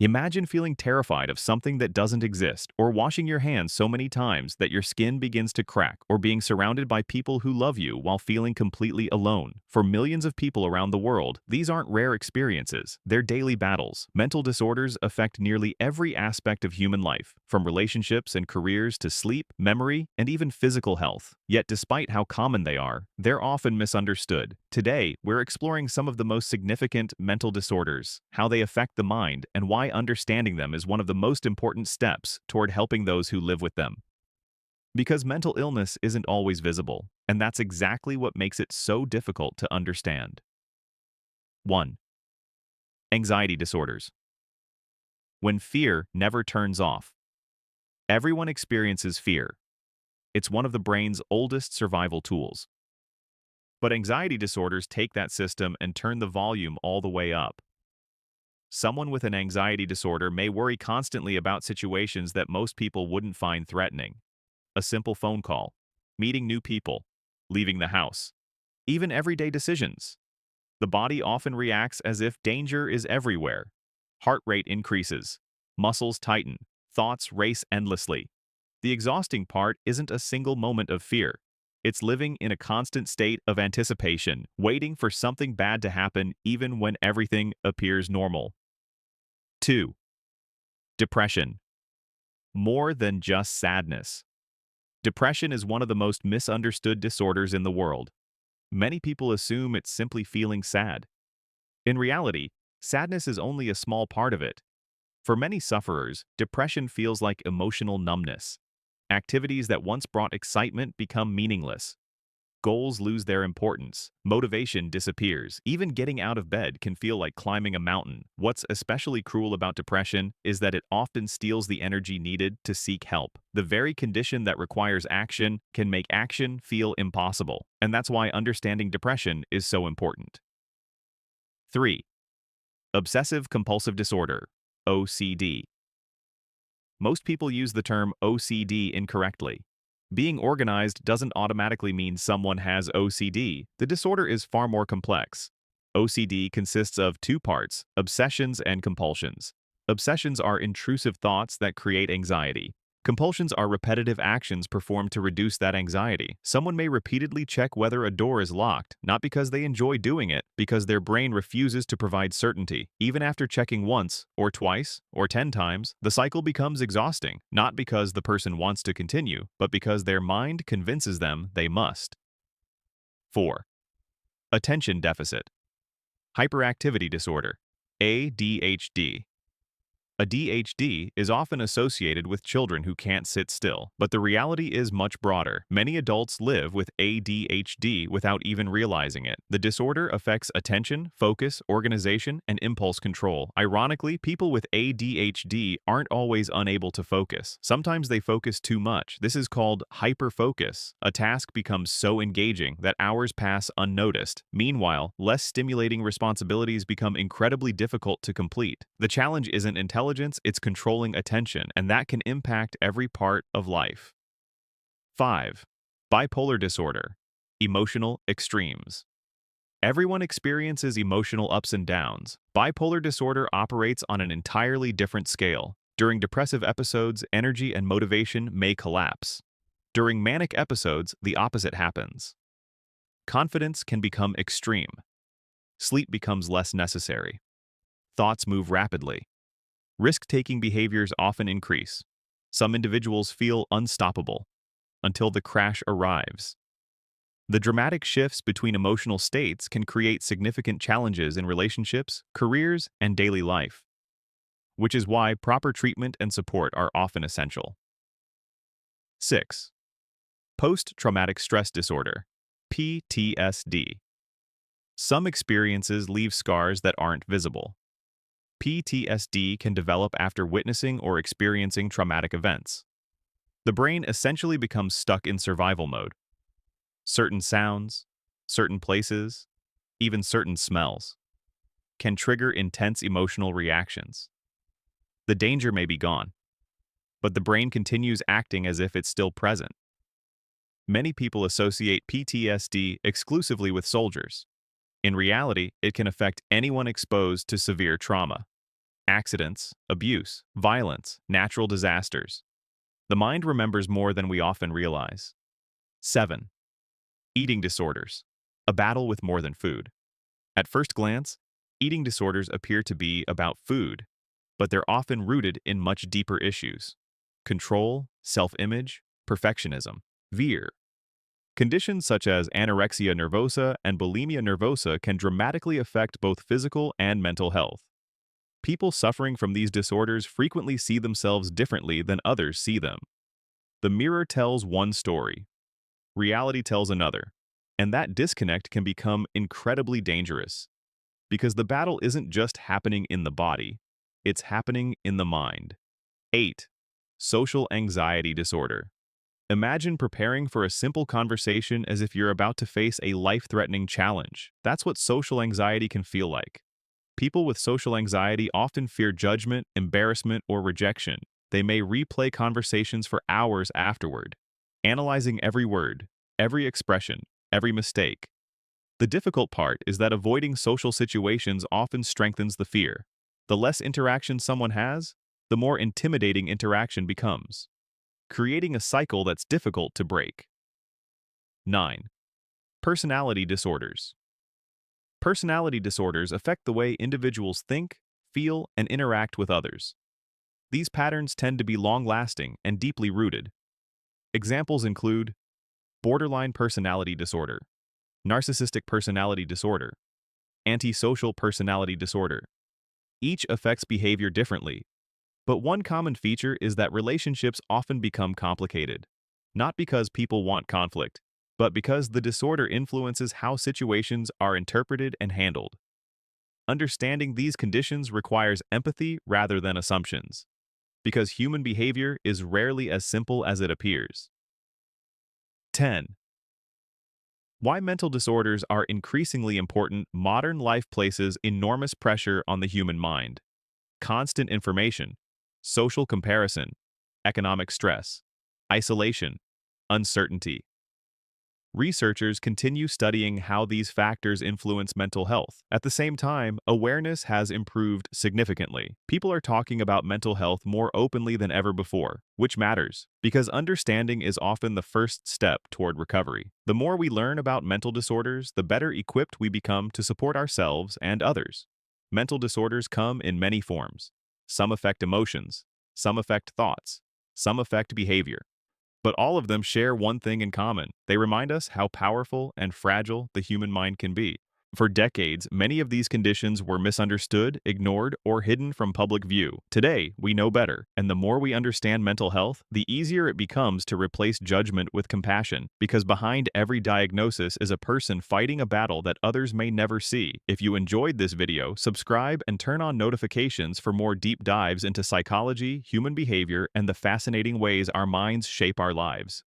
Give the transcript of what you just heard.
Imagine feeling terrified of something that doesn't exist, or washing your hands so many times that your skin begins to crack, or being surrounded by people who love you while feeling completely alone. For millions of people around the world, these aren't rare experiences, they're daily battles. Mental disorders affect nearly every aspect of human life, from relationships and careers to sleep, memory, and even physical health. Yet despite how common they are, they're often misunderstood. Today, we're exploring some of the most significant mental disorders, how they affect the mind, and why understanding them is one of the most important steps toward helping those who live with them. Because mental illness isn't always visible, and that's exactly what makes it so difficult to understand. 1. Anxiety disorders. When fear never turns off. Everyone experiences fear. It's one of the brain's oldest survival tools. But anxiety disorders take that system and turn the volume all the way up. Someone with an anxiety disorder may worry constantly about situations that most people wouldn't find threatening. A simple phone call, meeting new people, leaving the house, even everyday decisions. The body often reacts as if danger is everywhere. Heart rate increases, muscles tighten, thoughts race endlessly. The exhausting part isn't a single moment of fear. It's living in a constant state of anticipation, waiting for something bad to happen even when everything appears normal. 2. Depression. More than just sadness. Depression is one of the most misunderstood disorders in the world. Many people assume it's simply feeling sad. In reality, sadness is only a small part of it. For many sufferers, depression feels like emotional numbness. Activities that once brought excitement become meaningless. Goals lose their importance. Motivation disappears. Even getting out of bed can feel like climbing a mountain. What's especially cruel about depression is that it often steals the energy needed to seek help. The very condition that requires action can make action feel impossible. And that's why understanding depression is so important. 3. Obsessive compulsive disorder, OCD. Most people use the term OCD incorrectly. Being organized doesn't automatically mean someone has OCD. The disorder is far more complex. OCD consists of two parts, obsessions and compulsions. Obsessions are intrusive thoughts that create anxiety. Compulsions are repetitive actions performed to reduce that anxiety. Someone may repeatedly check whether a door is locked, not because they enjoy doing it, because their brain refuses to provide certainty. Even after checking once, or twice, or 10 times, the cycle becomes exhausting, not because the person wants to continue, but because their mind convinces them they must. 4. Attention deficit. Hyperactivity disorder, ADHD. ADHD is often associated with children who can't sit still, but the reality is much broader. Many adults live with ADHD without even realizing it. The disorder affects attention, focus, organization, and impulse control. Ironically, people with ADHD aren't always unable to focus. Sometimes they focus too much. This is called hyperfocus. A task becomes so engaging that hours pass unnoticed. Meanwhile, less stimulating responsibilities become incredibly difficult to complete. The challenge isn't intelligence, it's controlling attention, and that can impact every part of life. 5. Bipolar disorder, emotional extremes. Everyone experiences emotional ups and downs. Bipolar disorder operates on an entirely different scale. During depressive episodes, energy and motivation may collapse. During manic episodes, the opposite happens. Confidence can become extreme. Sleep becomes less necessary. Thoughts move rapidly. Risk-taking behaviors often increase. Some individuals feel unstoppable until the crash arrives. The dramatic shifts between emotional states can create significant challenges in relationships, careers, and daily life, which is why proper treatment and support are often essential. 6. Post-traumatic stress disorder, PTSD. Some experiences leave scars that aren't visible. PTSD can develop after witnessing or experiencing traumatic events. The brain essentially becomes stuck in survival mode. Certain sounds, certain places, even certain smells can trigger intense emotional reactions. The danger may be gone, but the brain continues acting as if it's still present. Many people associate PTSD exclusively with soldiers. In reality, it can affect anyone exposed to severe trauma. accidents, abuse, violence, natural disasters. The mind remembers more than we often realize. 7. Eating disorders. A battle with more than food. At first glance, eating disorders appear to be about food, but they're often rooted in much deeper issues. Control, self-image, perfectionism, veer. Conditions such as anorexia nervosa and bulimia nervosa can dramatically affect both physical and mental health. People suffering from these disorders frequently see themselves differently than others see them. The mirror tells one story, reality tells another, and that disconnect can become incredibly dangerous because the battle isn't just happening in the body, it's happening in the mind. 8. Social anxiety disorder. Imagine preparing for a simple conversation as if you're about to face a life-threatening challenge. That's what social anxiety can feel like. People with social anxiety often fear judgment, embarrassment, or rejection. They may replay conversations for hours afterward, analyzing every word, every expression, every mistake. The difficult part is that avoiding social situations often strengthens the fear. The less interaction someone has, the more intimidating interaction becomes, creating a cycle that's difficult to break. 9. Personality disorders. Personality disorders affect the way individuals think, feel, and interact with others. These patterns tend to be long-lasting and deeply rooted. Examples include borderline personality disorder, narcissistic personality disorder, antisocial personality disorder. Each affects behavior differently, but one common feature is that relationships often become complicated, not because people want conflict, but because the disorder influences how situations are interpreted and handled. Understanding these conditions requires empathy rather than assumptions, because human behavior is rarely as simple as it appears. 10. Why mental disorders are increasingly important. Modern life places enormous pressure on the human mind. Constant information, social comparison, economic stress, isolation, uncertainty. Researchers continue studying how these factors influence mental health. At the same time, awareness has improved significantly. People are talking about mental health more openly than ever before, which matters, because understanding is often the first step toward recovery. The more we learn about mental disorders, the better equipped we become to support ourselves and others. Mental disorders come in many forms. Some affect emotions, some affect thoughts, some affect behavior. But all of them share one thing in common. They remind us how powerful and fragile the human mind can be. For decades, many of these conditions were misunderstood, ignored, or hidden from public view. Today, we know better, and the more we understand mental health, the easier it becomes to replace judgment with compassion, because behind every diagnosis is a person fighting a battle that others may never see. If you enjoyed this video, subscribe and turn on notifications for more deep dives into psychology, human behavior, and the fascinating ways our minds shape our lives.